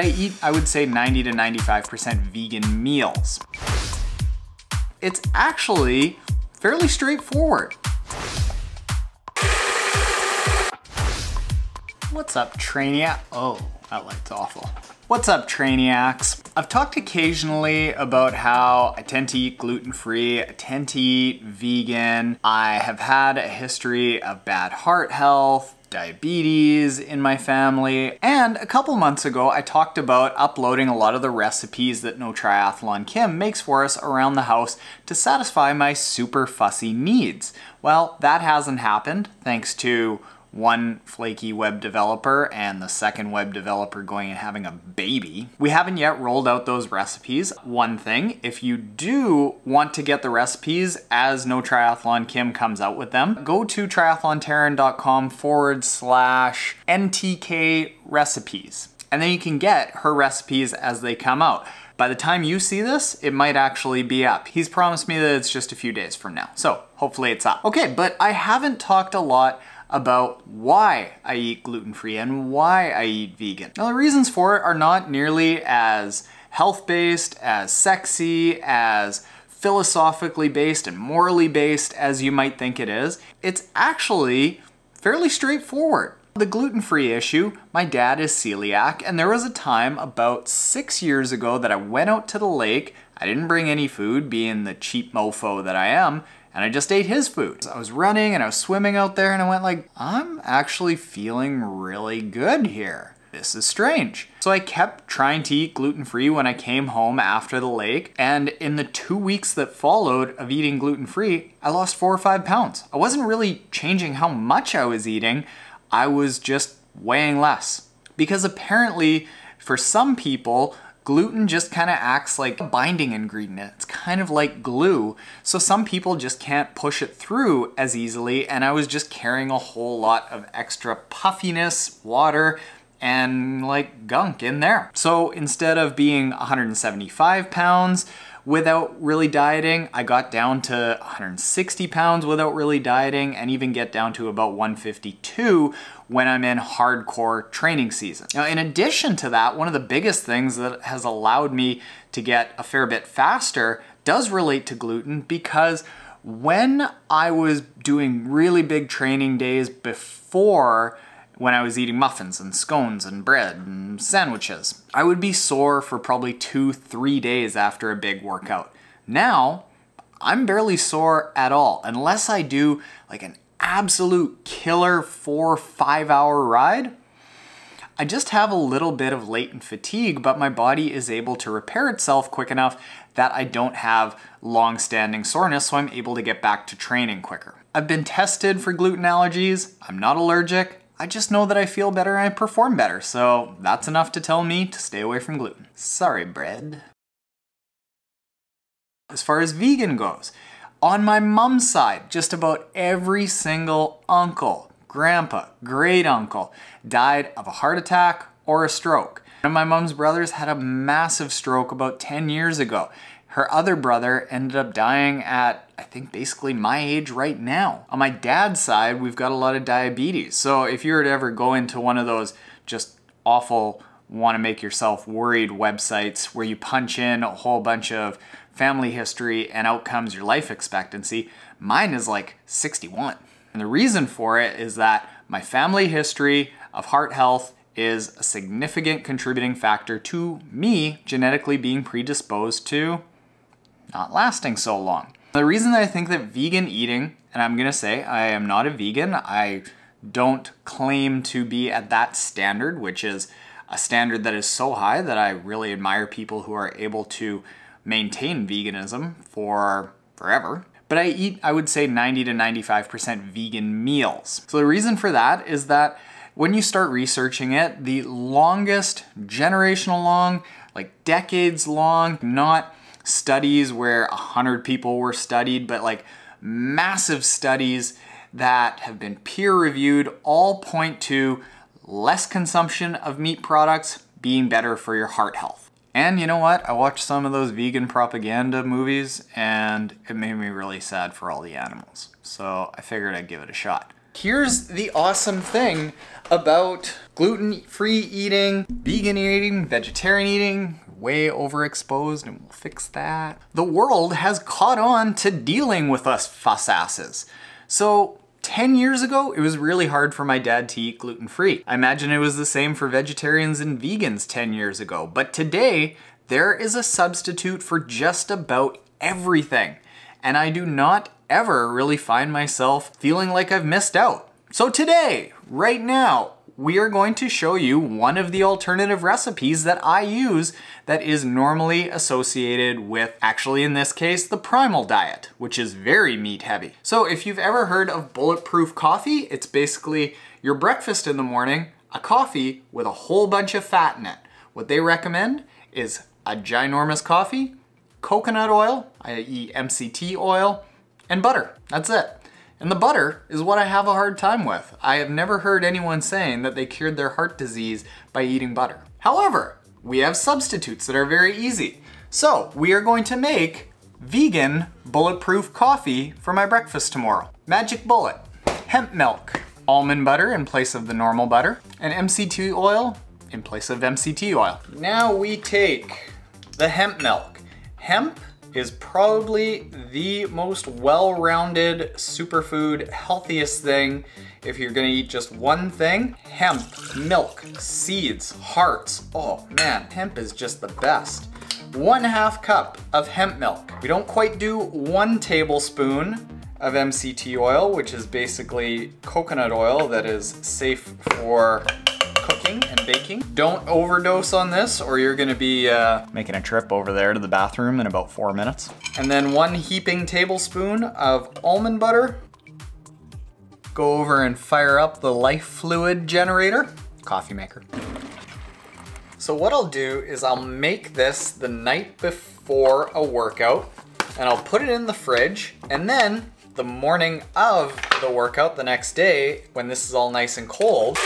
I eat, I would say 90 to 95% vegan meals. It's actually fairly straightforward. What's up, Trainiac? Oh, that light's awful. What's up, Trainiacs? I've talked occasionally about how I tend to eat gluten-free, I tend to eat vegan. I have had a history of bad heart health, diabetes in my family, and a couple months ago I talked about uploading a lot of the recipes that No Triathlon Kim makes for us around the house to satisfy my super fussy needs. Well, that hasn't happened thanks to one flaky web developer and the second web developer going and having a baby. We haven't yet rolled out those recipes. One thing, if you do want to get the recipes as No Triathlon Kim comes out with them, go to triathlontaren.com/NTK recipes. And then you can get her recipes as they come out. By the time you see this, it might actually be up. He's promised me that it's just a few days from now. So hopefully it's up. Okay, but I haven't talked a lot about why I eat gluten-free and why I eat vegan. Now, the reasons for it are not nearly as health-based, as sexy, as philosophically based and morally based as you might think it is. It's actually fairly straightforward. The gluten-free issue, my dad is celiac, and there was a time about 6 years ago that I went out to the lake. I didn't bring any food, being the cheap mofo that I am, and I just ate his food. I was running and I was swimming out there and I went like, I'm actually feeling really good here. This is strange. So I kept trying to eat gluten-free when I came home after the lake, and in the 2 weeks that followed of eating gluten-free, I lost 4 or 5 pounds. I wasn't really changing how much I was eating, I was just weighing less. Because apparently, for some people, gluten just kind of acts like a binding ingredient. It's kind of like glue. So some people just can't push it through as easily, and I was just carrying a whole lot of extra puffiness, water, and like gunk in there. So instead of being 175 pounds without really dieting, I got down to 160 pounds without really dieting, and even get down to about 152 when I'm in hardcore training season. Now, in addition to that, one of the biggest things that has allowed me to get a fair bit faster does relate to gluten, because when I was doing really big training days before, when I was eating muffins and scones and bread and sandwiches, I would be sore for probably 2-3 days after a big workout. Now, I'm barely sore at all, unless I do like an absolute killer 4-5 hour ride. I just have a little bit of latent fatigue, but my body is able to repair itself quick enough that I don't have long-standing soreness, so I'm able to get back to training quicker. I've been tested for gluten allergies. I'm not allergic. I just know that I feel better and I perform better, so that's enough to tell me to stay away from gluten. Sorry, bread. As far as vegan goes, on my mom's side, just about every single uncle, grandpa, great uncle died of a heart attack or a stroke. One of my mom's brothers had a massive stroke about 10 years ago. Her other brother ended up dying at, I think, basically my age right now. On my dad's side, we've got a lot of diabetes. So if you were to ever go into one of those just awful, want to make yourself worried websites where you punch in a whole bunch of family history and out comes your life expectancy, mine is like 61. And the reason for it is that my family history of heart health is a significant contributing factor to me genetically being predisposed to not lasting so long. The reason that I think that vegan eating, and I'm gonna say I am not a vegan, I don't claim to be at that standard, which is a standard that is so high that I really admire people who are able to maintain veganism for forever. But I eat, I would say, 90 to 95% vegan meals. So the reason for that is that when you start researching it, the longest, generational long, like decades long, not studies where 100 people were studied, but like massive studies that have been peer reviewed, all point to less consumption of meat products being better for your heart health. And you know what? I watched some of those vegan propaganda movies and it made me really sad for all the animals. So I figured I'd give it a shot. Here's the awesome thing about gluten-free eating, vegan eating, vegetarian eating, way overexposed, and we'll fix that. The world has caught on to dealing with us fuss asses. So 10 years ago, it was really hard for my dad to eat gluten-free. I imagine it was the same for vegetarians and vegans 10 years ago. But today, there is a substitute for just about everything. And I do not ever really find myself feeling like I've missed out. So today, right now, we are going to show you one of the alternative recipes that I use that is normally associated with, actually in this case, the primal diet, which is very meat heavy. So if you've ever heard of Bulletproof Coffee, it's basically your breakfast in the morning, a coffee with a whole bunch of fat in it. What they recommend is a ginormous coffee, coconut oil, i.e. MCT oil, and butter. That's it. And the butter is what I have a hard time with. I have never heard anyone saying that they cured their heart disease by eating butter. However, we have substitutes that are very easy. So we are going to make vegan bulletproof coffee for my breakfast tomorrow. Magic bullet, hemp milk, almond butter in place of the normal butter, and MCT oil in place of MCT oil. Now we take the hemp milk. Hemp is probably the most well-rounded superfood, healthiest thing. If you're gonna eat just one thing, hemp, milk, seeds, hearts. Oh man, hemp is just the best. 1/2 cup of hemp milk. We don't quite do 1 tablespoon of MCT oil, which is basically coconut oil that is safe for cooking and baking. Don't overdose on this or you're gonna be making a trip over there to the bathroom in about 4 minutes. And then 1 heaping tablespoon of almond butter. Go over and fire up the life fluid generator, coffee maker. So what I'll do is I'll make this the night before a workout and I'll put it in the fridge, and then the morning of the workout, the next day, when this is all nice and cold,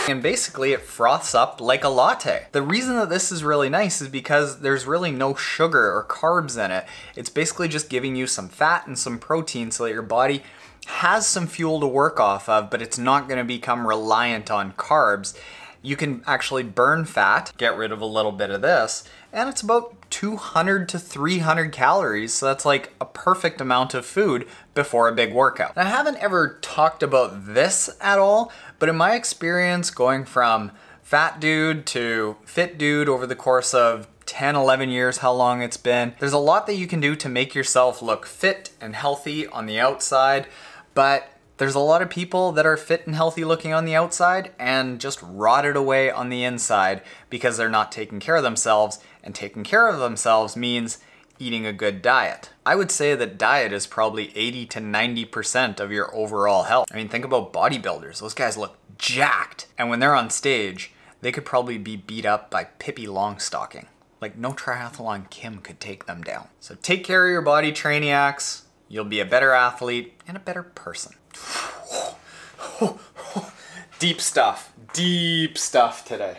and basically it froths up like a latte. The reason that this is really nice is because there's really no sugar or carbs in it. It's basically just giving you some fat and some protein so that your body has some fuel to work off of, but it's not gonna become reliant on carbs. You can actually burn fat, get rid of a little bit of this, and it's about 200 to 300 calories, so that's like a perfect amount of food before a big workout. I haven't ever talked about this at all, but in my experience going from fat dude to fit dude over the course of 10, 11 years, how long it's been, there's a lot that you can do to make yourself look fit and healthy on the outside, but there's a lot of people that are fit and healthy looking on the outside and just rotted away on the inside because they're not taking care of themselves, and taking care of themselves means eating a good diet. I would say that diet is probably 80 to 90% of your overall health. I mean, think about bodybuilders. Those guys look jacked. And when they're on stage, they could probably be beat up by Pippi Longstocking. Like no Triathlon Kim could take them down. So take care of your body, trainiacs. You'll be a better athlete and a better person. Deep stuff today.